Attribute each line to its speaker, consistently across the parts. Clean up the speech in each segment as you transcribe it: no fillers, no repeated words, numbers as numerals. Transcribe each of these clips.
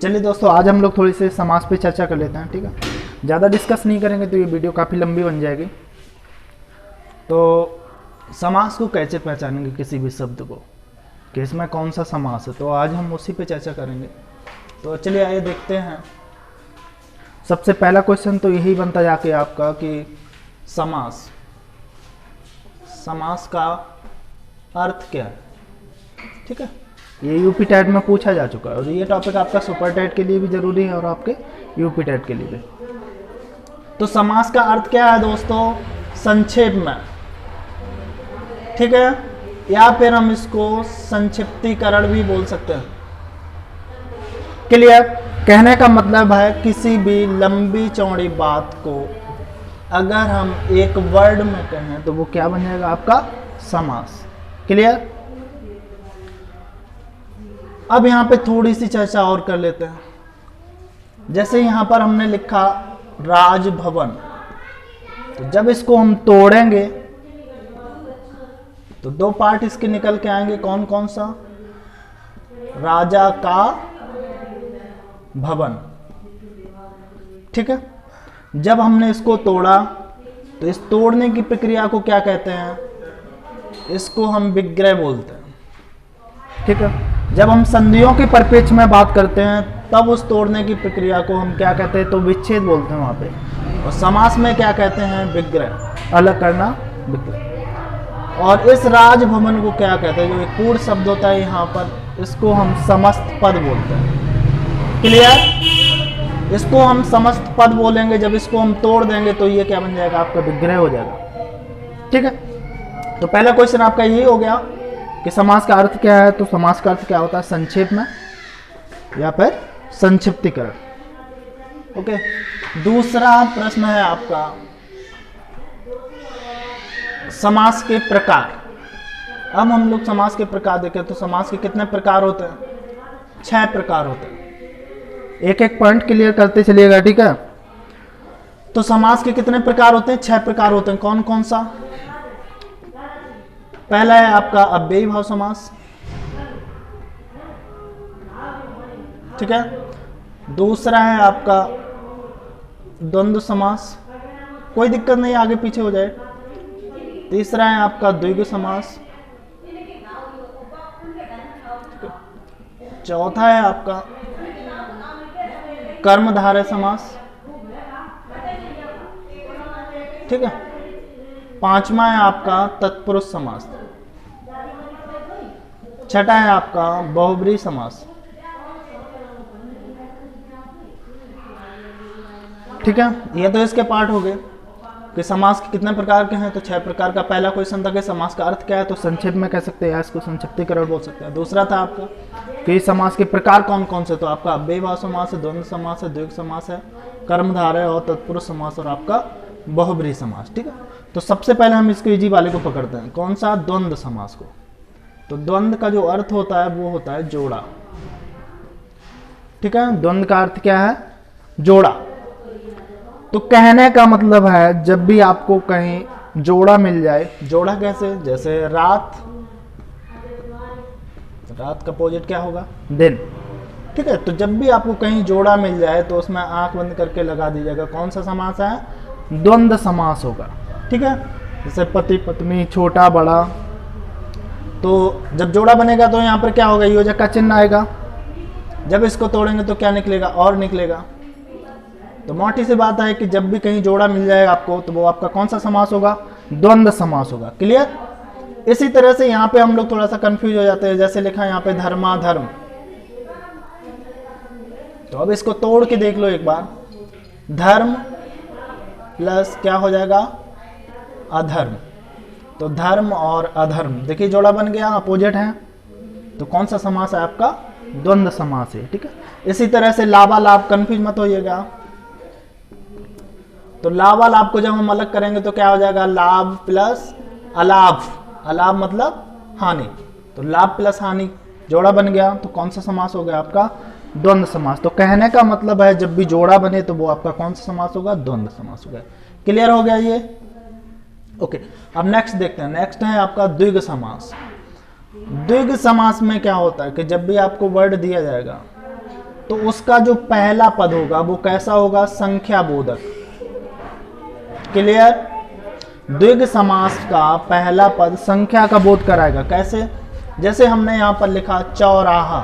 Speaker 1: चलिए दोस्तों, आज हम लोग थोड़ी सी समास पे चर्चा कर लेते हैं। ठीक है, ज़्यादा डिस्कस नहीं करेंगे तो ये वीडियो काफ़ी लंबी बन जाएगी। तो समास को कैसे पहचानेंगे किसी भी शब्द को, कि इसमें कौन सा समास है, तो आज हम उसी पे चर्चा करेंगे। तो चलिए आइए देखते हैं। सबसे पहला क्वेश्चन तो यही बनता जाके आपका कि समास का अर्थ क्या है। ठीक है, ये यूपी टेट में पूछा जा चुका है और ये टॉपिक आपका सुपर टेट के लिए भी जरूरी है और आपके यूपी टेट के लिए भी। तो समास का अर्थ क्या है दोस्तों, संक्षेप में, ठीक है, या फिर हम इसको संक्षिप्तीकरण भी बोल सकते हैं। क्लियर? कहने का मतलब है किसी भी लंबी चौड़ी बात को अगर हम एक वर्ड में कहें तो वो क्या बन जाएगा, आपका समास। क्लियर? अब यहां पे थोड़ी सी चर्चा और कर लेते हैं। जैसे यहां पर हमने लिखा राजभवन, तो जब इसको हम तोड़ेंगे तो दो पार्ट इसके निकल के आएंगे। कौन कौन सा? राजा का भवन। ठीक है, जब हमने इसको तोड़ा तो इस तोड़ने की प्रक्रिया को क्या कहते हैं, इसको हम विग्रह बोलते हैं। ठीक है, जब हम संधियों के परिप्रेक्ष्य में बात करते हैं तब उस तोड़ने की प्रक्रिया को हम क्या कहते हैं, तो विच्छेद बोलते हैं वहां पे। और समास में क्या कहते हैं, विग्रह, अलग करना, विग्रह। और इस राजभवन को क्या कहते हैं, जो एक पूर्ण शब्द होता है यहाँ पर, इसको हम समस्त पद बोलते हैं। क्लियर? इसको हम समस्त पद बोलेंगे। जब इसको हम तोड़ देंगे तो ये क्या बन जाएगा, आपका विग्रह हो जाएगा। ठीक है, तो पहला क्वेश्चन आपका यही हो गया कि समास का अर्थ क्या है। तो समास का अर्थ क्या होता है, संक्षेप में या फिर संक्षिप्तीकरण। ओके, दूसरा प्रश्न है आपका समास के प्रकार। अब हम लोग समास के प्रकार देखें तो समास के कितने प्रकार होते हैं, 6 प्रकार होते हैं। एक एक पॉइंट क्लियर करते चलिएगा। ठीक है, तो समास के कितने प्रकार होते हैं, 6 प्रकार होते हैं। कौन कौन सा? पहला है आपका अव्ययी भाव समास। ठीक है, दूसरा है आपका द्वंद्व समास, कोई दिक्कत नहीं, आगे पीछे हो जाए। तीसरा है आपका द्विगु समास। चौथा है आपका कर्मधारय समास। ठीक है, पांचवा है आपका तत्पुरुष समास। छठा है आपका बहुब्रीहि समास। ठीक है, ये तो इसके पार्ट हो गए कि समास के कितने प्रकार के हैं। तो 6 प्रकार का पहला क्वेश्चन था कि समास का अर्थ क्या है, तो संक्षेप में कह सकते हैं या इसको संक्षिप्तीकरण बोल सकते हैं। दूसरा था आपका कि समास के प्रकार कौन कौन से, तो आपका अव्ययी भाव समास है, द्वंद्व समास है, द्विगु समास है, कर्मधारय और तत्पुरुष समास और आपका बहुब्रीहि समास। ठीक है, तो सबसे पहले हम इसको इजी वाले को पकड़ते हैं। कौन सा? द्वंद्व समास को। तो द्वंद्व का जो अर्थ होता है वो होता है जोड़ा। ठीक है, द्वंद्व का अर्थ क्या है, जोड़ा। तो कहने का मतलब है जब भी आपको कहीं जोड़ा मिल जाए, जोड़ा कैसे, जैसे रात, रात का अपोजिट क्या होगा, दिन। ठीक है, तो जब भी आपको कहीं जोड़ा मिल जाए तो उसमें आंख बंद करके लगा दीजिएगा कौन सा समास है, द्वंद्व समास होगा। ठीक है, जैसे पति पत्नी, छोटा बड़ा। तो जब जोड़ा बनेगा तो यहाँ पर क्या होगा, योजक का चिन्ह आएगा। जब इसको तोड़ेंगे तो क्या निकलेगा, और निकलेगा। तो मोटी सी बात है कि जब भी कहीं जोड़ा मिल जाएगा आपको तो वो आपका कौन सा समास होगा, द्वंद्व समास होगा। क्लियर? इसी तरह से यहाँ पे हम लोग थोड़ा सा कंफ्यूज हो जाते हैं। जैसे लिखा है यहाँ पे धर्माधर्म, तो अब इसको तोड़ के देख लो एक बार। धर्म प्लस क्या हो जाएगा, अधर्म। तो धर्म और अधर्म, देखिए जोड़ा बन गया, अपोजिट है, तो कौन सा समास है आपका, द्वंद्व समास है। ठीक है, इसी तरह से लाभालाभ, कंफ्यूज मत होइएगा। तो लाभालाभ को जब हम अलग करेंगे तो क्या हो जाएगा, लाभ प्लस अलाभ। अलाभ मतलब हानि, तो लाभ प्लस हानि, जोड़ा बन गया, तो कौन सा समास हो गया आपका, द्वंद्व समास। तो कहने का मतलब है जब भी जोड़ा बने तो वो आपका कौन सा समास होगा, द्वंद्व समास होगा। क्लियर हो गया ये? ओके, अब नेक्स्ट देखते हैं। नेक्स्ट है आपका द्विगु समास। द्विगु समास में क्या होता है कि जब भी आपको वर्ड दिया जाएगा तो उसका जो पहला पद होगा वो कैसा होगा, संख्या बोधक। क्लियर। द्विग समास का पहला पद संख्या का बोध कराएगा। कैसे, जैसे हमने यहां पर लिखा चौराहा,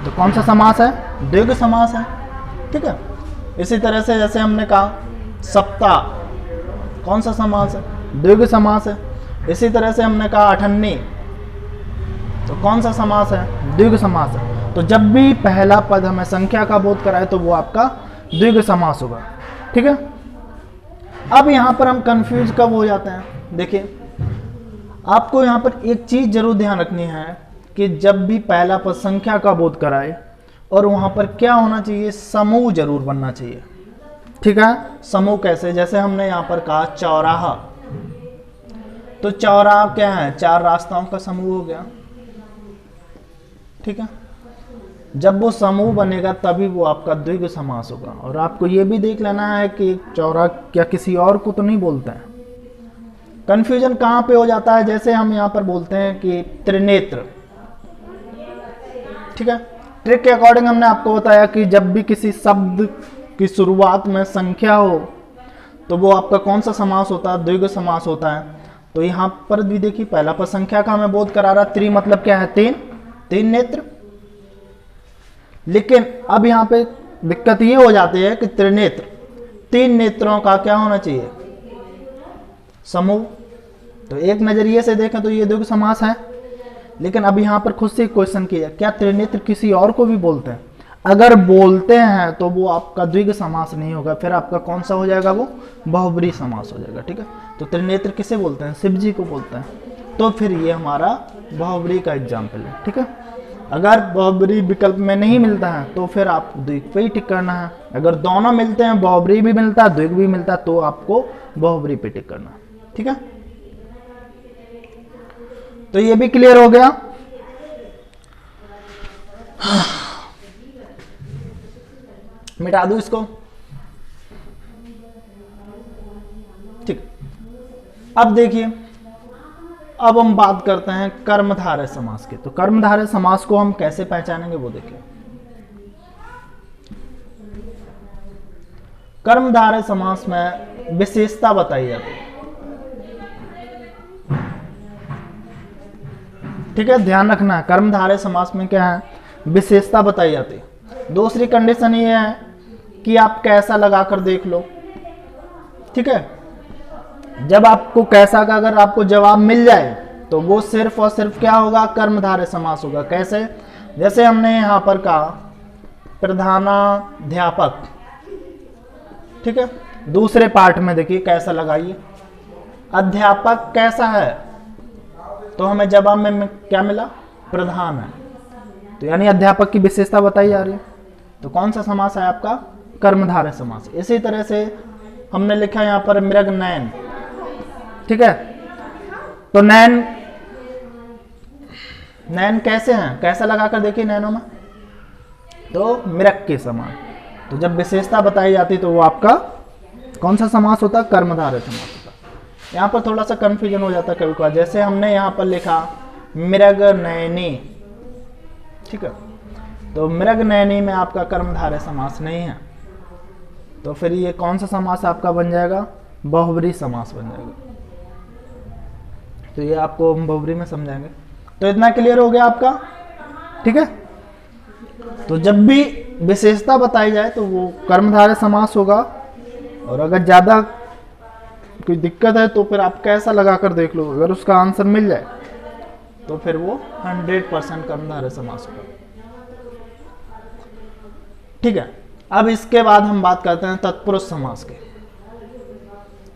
Speaker 1: तो कौन सा समास है, द्विग समास है। ठीक है। इसी तरह से जैसे हमने कहा सप्ताह, कौन सा समास है, द्विग समास है। इसी तरह से हमने कहा अठन्नी, तो कौन सा समास है, द्विग समास है। तो जब भी पहला पद हमें संख्या का बोध कराए तो वो आपका द्विग समास होगा। ठीक है। अब यहां पर हम कंफ्यूज कब हो जाते हैं, देखिए आपको यहां पर एक चीज जरूर ध्यान रखनी है कि जब भी पहला पद संख्या का बोध कराए और वहां पर क्या होना चाहिए, समूह जरूर बनना चाहिए। ठीक है। समूह कैसे, जैसे हमने यहां पर कहा चौराहा, तो चौराहा क्या है, चार रास्ताओं का समूह हो गया। ठीक है। जब वो समूह बनेगा तभी वो आपका द्विग समास होगा। और आपको ये भी देख लेना है कि चौराहा क्या किसी और को तो नहीं बोलते हैं। कंफ्यूजन कहां पे हो जाता है, जैसे हम यहां पर बोलते हैं कि त्रिनेत्र। ठीक है। ट्रिक के अकॉर्डिंग हमने आपको बताया कि जब भी किसी शब्द की शुरुआत में संख्या हो तो वो आपका कौन सा समास होता है, द्विग समास होता है। तो यहां पर भी देखिए पहला पद संख्या का हमें बोध करा रहा, त्रि मतलब क्या है, तीन, तीन नेत्र। लेकिन अब यहां पे दिक्कत ये हो जाती है कि त्रिनेत्र, तीन नेत्रों का क्या होना चाहिए, समूह। तो एक नजरिए से देखें तो ये द्विग समास है। लेकिन अब यहां पर खुद से क्वेश्चन किया, क्या त्रिनेत्र किसी और को भी बोलते हैं? अगर बोलते हैं तो वो आपका द्विग समास नहीं होगा, फिर आपका कौन सा हो जाएगा, वो बहुब्री समास हो जाएगा। ठीक है। तो त्रिनेत्र किसे बोलते हैं, शिव जी को बोलते हैं। तो फिर ये हमारा बहुब्री का एग्जाम्पल है। ठीक है। अगर बहुब्री विकल्प में नहीं मिलता है तो फिर आप द्विग पे ही टिक करना है। अगर दोनों मिलते हैं, बहुब्री भी मिलता है, द्विग भी मिलता है, तो आपको बहुब्री पे टिक करना है। ठीक है। तो ये भी क्लियर हो गया। मिटा दूं इसको। ठीक। अब देखिए, अब हम बात करते हैं कर्मधारय समास की। तो कर्मधारय समास को हम कैसे पहचानेंगे वो देखिए। कर्मधारय समास में विशेषता बताई जाती है। ठीक है। ध्यान रखना है, कर्मधारय समास में क्या है, विशेषता बताई जाती है। दूसरी कंडीशन ये है कि आप कैसा लगाकर देख लो। ठीक है। जब आपको कैसा का अगर आपको जवाब मिल जाए तो वो सिर्फ और सिर्फ क्या होगा, कर्मधारय समास होगा। कैसे, जैसे हमने यहां पर कहा प्रधानाध्यापक। ठीक है। दूसरे पार्ट में देखिए कैसा लगाइए, अध्यापक कैसा है, तो हमें जवाब में क्या मिला, प्रधान है। तो यानी अध्यापक की विशेषता बताई जा रही है। तो कौन सा समास है आपका, कर्मधारय समास। इसी तरह से हमने लिखा यहां पर मृग नयन। ठीक है। तो नयन, नयन कैसे हैं, कैसा लगाकर देखिए नयनों में, तो मृग के समान। तो जब विशेषता बताई जाती तो वो आपका कौन सा समास होता, कर्मधारय समास होता। यहाँ पर थोड़ा सा कंफ्यूजन हो जाता है कभी कभार, जैसे हमने यहाँ पर लिखा मृग नयनी। ठीक है। तो मृग नयनी में आपका कर्मधारय समास नहीं है, तो फिर ये कौन सा समास आपका बन जाएगा, बहुब्री समास बन जाएगा। तो ये आपको हम बहुब्री में समझाएंगे। तो इतना क्लियर हो गया आपका। ठीक है। तो जब भी विशेषता बताई जाए तो वो कर्मधारय समास होगा, और अगर ज्यादा कोई दिक्कत है तो फिर आप कैसा लगाकर देख लो, अगर उसका आंसर मिल जाए तो फिर वो 100% कर्मधारय समास होगा। ठीक है। अब इसके बाद हम बात करते हैं तत्पुरुष समास के।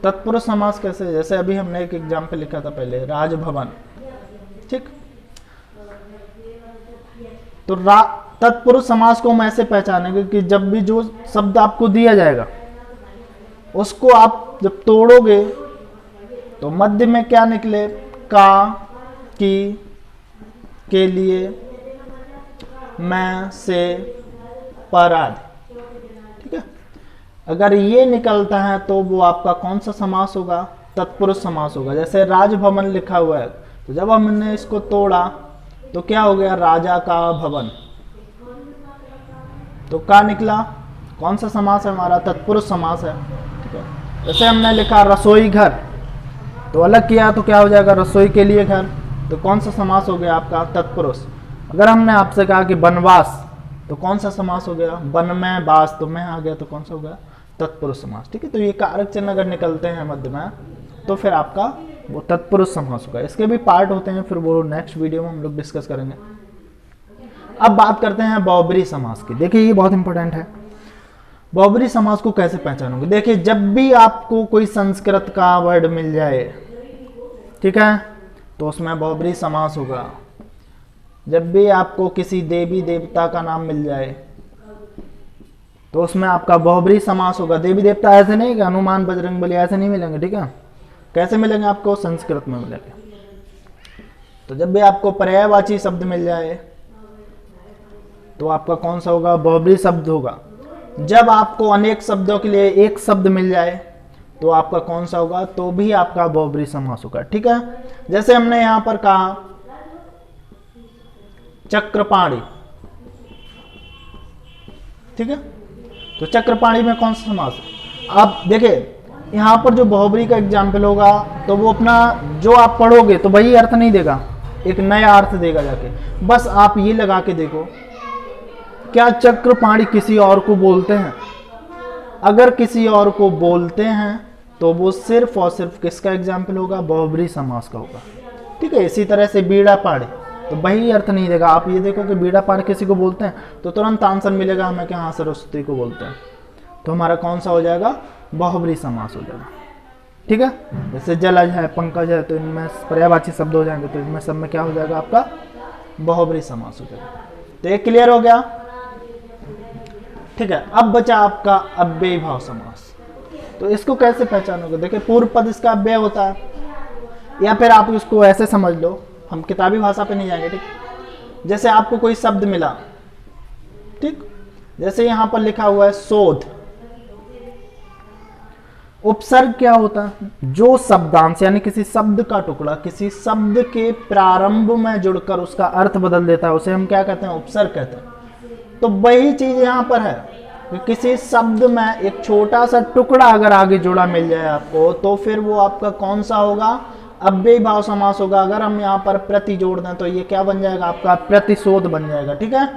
Speaker 1: तत्पुरुष समास कैसे, जैसे अभी हमने एक एग्जाम्पल लिखा था पहले, राजभवन। ठीक। तो तत्पुरुष समास को हम ऐसे पहचानेंगे कि जब भी जो शब्द आपको दिया जाएगा उसको आप जब तोड़ोगे तो मध्य में क्या निकले, का, की, के लिए, मैं, से, पर आदि। ठीक है। अगर ये निकलता है तो वो आपका कौन सा समास होगा, तत्पुरुष समास होगा। जैसे राजभवन लिखा हुआ है, तो जब हमने इसको तोड़ा तो क्या हो गया, राजा का भवन। तो का निकला, कौन सा समास है हमारा, तत्पुरुष समास है। ठीक है, जैसे हमने लिखा रसोई घर, तो अलग किया तो क्या हो जाएगा, रसोई के लिए घर, तो कौन सा समास हो गया आपका, तत्पुरुष। अगर हमने आपसे कहा कि वनवास, तो कौन सा समास हो गया, वन में वास, तो मैं आ गया तो कौन सा हो गया, तत्पुरुष समास। ठीक है, तो ये कारक चिन्ह अगर निकलते हैं मध्य में तो फिर आपका वो तत्पुरुष समास होगा। इसके भी पार्ट होते हैं, फिर वो नेक्स्ट वीडियो में हम लोग डिस्कस करेंगे। अब बात करते हैं बहुब्रीहि समास की। देखिए ये बहुत इंपॉर्टेंट है, बहुब्रीहि समास को कैसे पहचानोगे। देखिए जब भी आपको कोई संस्कृत का वर्ड मिल जाए, ठीक है, तो उसमें बहुब्रीहि समास होगा। जब भी आपको किसी देवी देवता का नाम मिल जाए तो उसमें आपका बहुब्रीहि समास होगा। देवी देवता ऐसे नहीं कि हनुमान बजरंगबली ऐसे नहीं मिलेंगे। ठीक है, कैसे मिलेंगे आपको, संस्कृत में मिलेंगे। तो जब भी आपको पर्यायवाची शब्द मिल जाए तो आपका कौन सा होगा, बहुब्रीहि शब्द होगा। जब आपको अनेक शब्दों के लिए एक शब्द मिल जाए तो आपका कौन सा होगा, तो भी आपका बहुब्रीहि समास होगा। ठीक है, जैसे हमने यहां पर कहा चक्रपाणी, ठीक है, तो चक्रपाणी में कौन सा समास है। आप देखिए यहां पर जो बहुब्रीहि का एग्जाम्पल होगा तो वो अपना जो आप पढ़ोगे तो वही अर्थ नहीं देगा, एक नया अर्थ देगा जाके। बस आप ये लगा के देखो, क्या चक्रपाणी किसी और को बोलते हैं। अगर किसी और को बोलते हैं तो वो सिर्फ और सिर्फ किसका एग्जाम्पल होगा, बहुब्रीहि समास का होगा। ठीक है, इसी तरह से बीड़ा पाड़ी, तो वही अर्थ नहीं देगा। आप ये देखो कि बीड़ा पाड़ी किसी को बोलते हैं तो तुरंत आंसर मिलेगा हमें कि हाँ सरस्वती को बोलते हैं, तो हमारा कौन सा हो जाएगा, बहुब्रीहि समास हो जाएगा। ठीक है, जैसे जलज है, पंकज है, तो इनमें पर्यायवाची शब्द हो जाएंगे, तो इनमें सब में क्या हो जाएगा आपका, बहुब्रीहि समास हो जाएगा। तो ये क्लियर हो गया। ठीक है, अब बचा आपका अव्ययी भाव समास। तो इसको कैसे पहचानोगे, देखिए पूर्व पद इसका अव्यय होता है, या फिर आप इसको ऐसे समझ लो, हम किताबी भाषा पे नहीं जाएंगे। ठीक, जैसे आपको कोई शब्द मिला, ठीक, जैसे यहां पर लिखा हुआ है शोध, उपसर्ग क्या होता है, जो शब्दांश यानी किसी शब्द का टुकड़ा किसी शब्द के प्रारंभ में जुड़कर उसका अर्थ बदल देता है, उसे हम क्या कहते हैं, उपसर्ग कहते हैं। तो वही चीज यहां पर है कि किसी शब्द में एक छोटा सा टुकड़ा अगर आगे जुड़ा मिल जाए आपको, तो फिर वो आपका कौन सा होगा, अव्ययी भाव समास होगा। अगर हम यहाँ पर प्रति जोड़ दें तो ये क्या बन जाएगा आपका, प्रतिशोध बन जाएगा। ठीक है,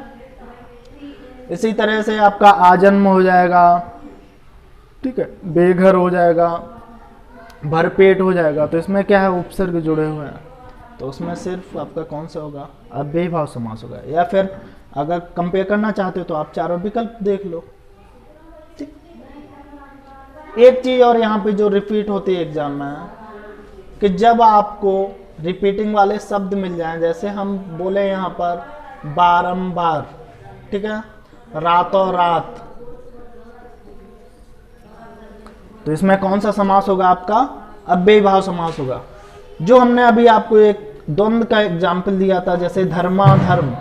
Speaker 1: इसी तरह से आपका आजन्म हो जाएगा, ठीक है, बेघर हो जाएगा, भरपेट हो जाएगा। तो इसमें क्या है, उपसर्ग जुड़े हुए हैं, तो उसमें सिर्फ आपका कौन सा होगा, अव्ययी भाव समास होगा। या फिर अगर कंपेयर करना चाहते हो तो आप चारों विकल्प देख लो। ठीक, एक चीज और यहाँ पे जो रिपीट होती है एग्जाम में, कि जब आपको रिपीटिंग वाले शब्द मिल जाएं, जैसे हम बोले यहाँ पर बारंबार, ठीक है, रातों रात, तो इसमें कौन सा समास होगा आपका, अव्ययी भाव समास होगा। जो हमने अभी आपको एक द्वंद्व का एग्जाम्पल दिया था, जैसे धर्माधर्म,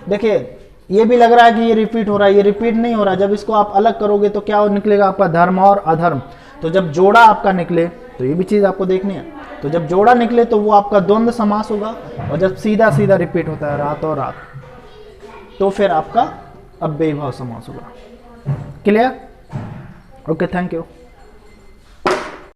Speaker 1: देखिए ये भी लग रहा है कि ये रिपीट हो रहा है, ये रिपीट नहीं हो रहा। जब इसको आप अलग करोगे तो क्या निकलेगा आपका, धर्म और अधर्म। तो जब जोड़ा आपका निकले तो ये भी चीज आपको देखनी है, तो जब जोड़ा निकले तो वो आपका द्वंद्व समास होगा, और जब सीधा सीधा रिपीट होता है रात और रात, तो फिर आपका अव्ययी भाव समास होगा। Clear, okay, thank you.